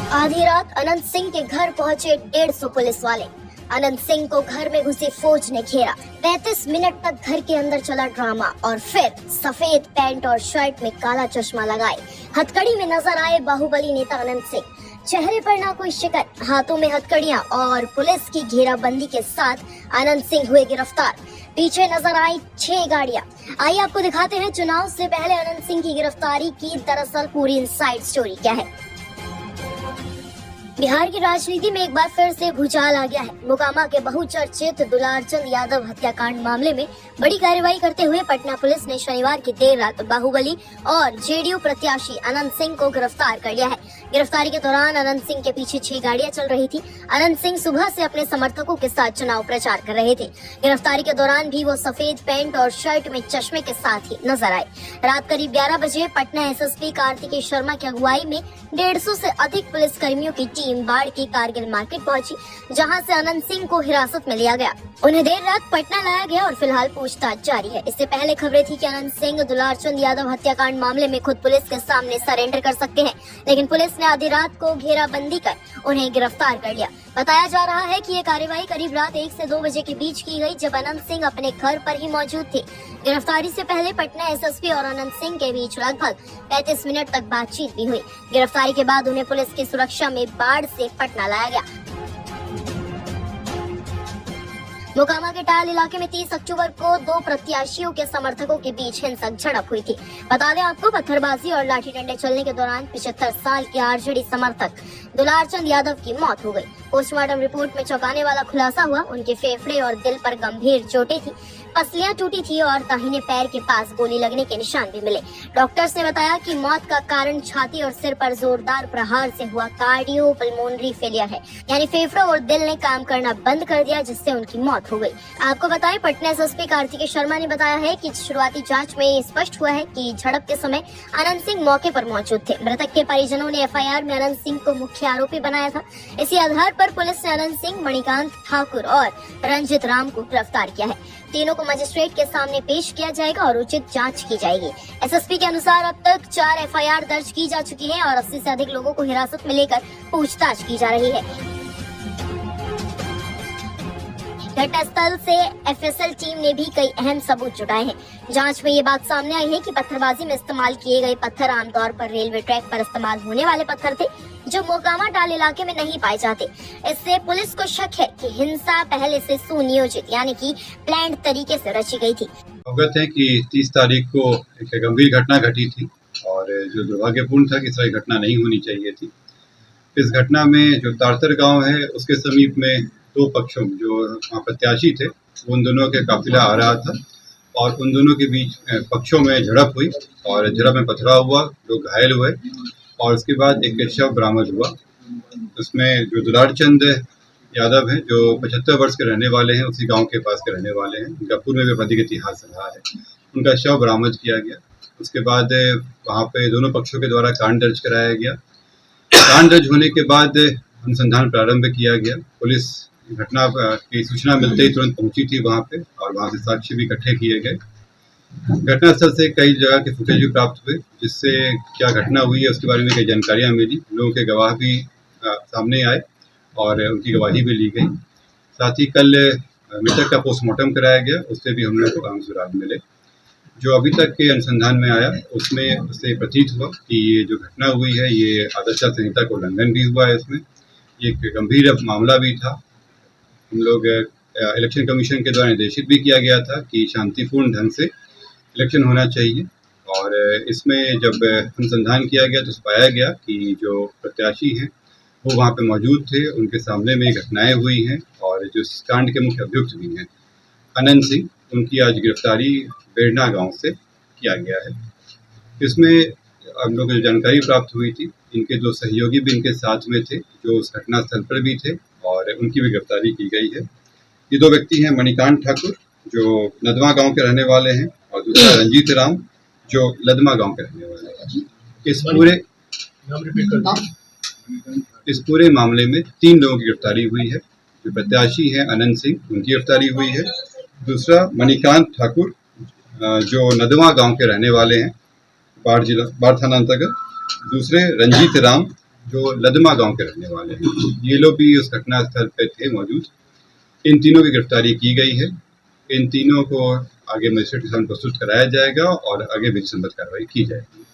आधी रात अनंत सिंह के घर पहुंचे 150 पुलिस वाले। अनंत सिंह को घर में घुसी फौज ने घेरा। 35 मिनट तक घर के अंदर चला ड्रामा और फिर सफेद पैंट और शर्ट में काला चश्मा लगाए हथकड़ी में नजर आए बाहुबली नेता अनंत सिंह। चेहरे पर ना कोई शिकन, हाथों में हथकड़ियां और पुलिस की घेराबंदी के साथ अनंत सिंह हुए गिरफ्तार। पीछे नजर आई 6 गाड़ियां। आइए आपको दिखाते हैं चुनाव से पहले अनंत सिंह की गिरफ्तारी की दरअसल पूरी इनसाइड स्टोरी क्या है। बिहार की राजनीति में एक बार फिर से भूचाल आ गया है। मोकामा के बहुचर्चित दुलारचंद यादव हत्याकांड मामले में बड़ी कार्रवाई करते हुए पटना पुलिस ने शनिवार की देर रात बाहुबली और जेडीयू प्रत्याशी अनंत सिंह को गिरफ्तार कर लिया है। गिरफ्तारी के दौरान अनंत सिंह के पीछे 6 गाड़ियां चल रही थी। अनंत सिंह सुबह से अपने समर्थकों के साथ चुनाव प्रचार कर रहे थे। गिरफ्तारी के दौरान भी वो सफेद पैंट और शर्ट में चश्मे के साथ ही नजर आए। रात करीब 11 बजे पटना एसएसपी कार्तिकेय शर्मा की अगुवाई में 150 से अधिक पुलिस कर्मियों की टीम बाढ़ की कारगिल मार्केट पहुंची, जहां से अनंत सिंह को हिरासत में लिया गया। उन्हें देर रात पटना लाया गया और फिलहाल पूछताछ जारी है। इससे पहले खबरें थी कि अनंत सिंह दुलारचंद यादव हत्याकांड मामले में खुद पुलिस के सामने सरेंडर कर सकते हैं, लेकिन पुलिस ने आधी रात को घेराबंदी कर उन्हें गिरफ्तार कर लिया। बताया जा रहा है कि ये कार्रवाई करीब रात 1 से 2 बजे के बीच की गई, जब अनंत सिंह अपने घर पर ही मौजूद थे। गिरफ्तारी से पहले पटना एसएसपी और अनंत सिंह के बीच लगभग 35 मिनट तक बातचीत भी हुई। गिरफ्तारी के बाद उन्हें पुलिस की सुरक्षा में बाढ़ से पटना लाया गया। मोकामा के टाल इलाके में 30 अक्टूबर को 2 प्रत्याशियों के समर्थकों के बीच हिंसक झड़प हुई थी। बता दें आपको, पत्थरबाजी और लाठी डंडे चलने के दौरान 75 साल के आरजेडी समर्थक दुलारचंद यादव की मौत हो गई। पोस्टमार्टम रिपोर्ट में चौंकाने वाला खुलासा हुआ। उनके फेफड़े और दिल पर गंभीर चोटें थी, पसलियां टूटी थी और दाहिने पैर के पास गोली लगने के निशान भी मिले। डॉक्टर्स ने बताया कि मौत का कारण छाती और सिर पर जोरदार प्रहार से हुआ कार्डियोपल्मोनरी फेलियर है, यानी फेफड़ों और दिल ने काम करना बंद कर दिया, जिससे उनकी मौत हो गई। आपको बताएं, पटना एसएसपी कार्तिकेय शर्मा ने बताया है कि शुरुआती जांच में ये स्पष्ट हुआ है कि झड़प के समय अनंत सिंह मौके पर मौजूद थे। मृतक के परिजनों ने एफआईआर में अनंत सिंह को मुख्य आरोपी बनाया था। इसी आधार पर पुलिस ने अनंत सिंह, मणिकांत ठाकुर और रंजित राम को गिरफ्तार किया है। तीनों को मजिस्ट्रेट के सामने पेश किया जाएगा और उचित जांच की जाएगी। एसएसपी के अनुसार अब तक 4 एफआईआर दर्ज की जा चुकी है और 80 से अधिक लोगों को हिरासत में लेकर पूछताछ की जा रही है। घटनास्थल से एफएसएल टीम ने भी कई अहम सबूत जुटाए हैं। जांच में ये बात सामने आई है कि पत्थरबाजी में इस्तेमाल किए गए पत्थर आमतौर पर रेलवे ट्रैक पर इस्तेमाल होने वाले पत्थर थे, जो मोकामा टाल इलाके में नहीं पाए जाते। इससे पुलिस को शक है कि हिंसा पहले से सुनियोजित, यानी कि प्लान्ड तरीके से रची गई थी। अवगत है कि 30 तारीख को एक गंभीर घटना घटी थी और जो दुर्भाग्यपूर्ण था कि इस तरह घटना नहीं होनी चाहिए थी। इस घटना में जो तारतर गांव है, उसके समीप में 2 पक्षों जो वहाँ प्रत्याशी थे, उन दोनों के काफिला आ रहा था और उन दोनों के बीच पक्षों में झड़प हुई और झड़प में पथराव हुआ, लोग घायल हुए और उसके बाद एक शव बरामद हुआ। उसमें जो दुलारचंद यादव हैं, जो 75 वर्ष के रहने वाले हैं, उसी गांव के पास के रहने वाले हैं, उनका पूर्व में आपराधिक इतिहास रहा है, उनका शव बरामद किया गया। उसके बाद वहाँ पे दोनों पक्षों के द्वारा कांड दर्ज कराया गया। कांड दर्ज होने के बाद अनुसंधान प्रारंभ किया गया। पुलिस घटना की सूचना मिलते ही तुरंत पहुंची थी वहाँ पे और वहाँ से साक्ष्य भी इकट्ठे किए गए। घटनास्थल से कई जगह के फुटेज भी प्राप्त हुए, जिससे क्या घटना हुई है उसके बारे में कई जानकारियाँ मिली। लोगों के गवाह भी सामने आए और उनकी गवाही भी ली गई। साथ ही कल मृतक का पोस्टमार्टम कराया गया, उससे भी हम लोग को अहम सुराग मिले। जो अभी तक के अनुसंधान में आया उसमें उससे प्रतीत हुआ कि ये जो घटना हुई है ये आदर्श संहिता का उल्लंघन भी हुआ है। इसमें ये एक गंभीर मामला भी था। हम लोग इलेक्शन कमीशन के द्वारा निर्देशित भी किया गया था कि शांतिपूर्ण ढंग से इलेक्शन होना चाहिए और इसमें जब अनुसंधान किया गया तो पाया गया कि जो प्रत्याशी हैं वो वहाँ पे मौजूद थे, उनके सामने में घटनाएं हुई हैं और जो इस कांड के मुख्य अभियुक्त भी हैं अनंत सिंह, उनकी आज गिरफ्तारी बेरना गांव से किया गया है। इसमें हम लोग को जानकारी प्राप्त हुई थी, इनके 2 सहयोगी भी इनके साथ में थे, जो उस घटना स्थल पर भी थे और उनकी भी गिरफ्तारी की गई है। ये 2 व्यक्ति हैं, मणिकांत ठाकुर जो नदवा गांव के रहने वाले हैं और दूसरा रंजीत राम जो लदमा गांव के रहने वाले हैं। इस पूरे मामले में 3 लोगों की गिरफ्तारी हुई है। जो प्रत्याशी हैं अनंत सिंह, उनकी गिरफ्तारी हुई है। दूसरा मणिकांत ठाकुर जो नदवा गांव के रहने वाले हैं, बाढ़ थाना अंतर्गत। दूसरे रंजीत राम जो लदमा गांव के रहने वाले हैं। ये लोग भी उस घटना स्थल पे थे मौजूद। इन तीनों की गिरफ्तारी की गई है। इन तीनों को आगे मजिस्ट्रेट के सामने प्रस्तुत कराया जाएगा और आगे विधि सम्मत कार्रवाई की जाएगी।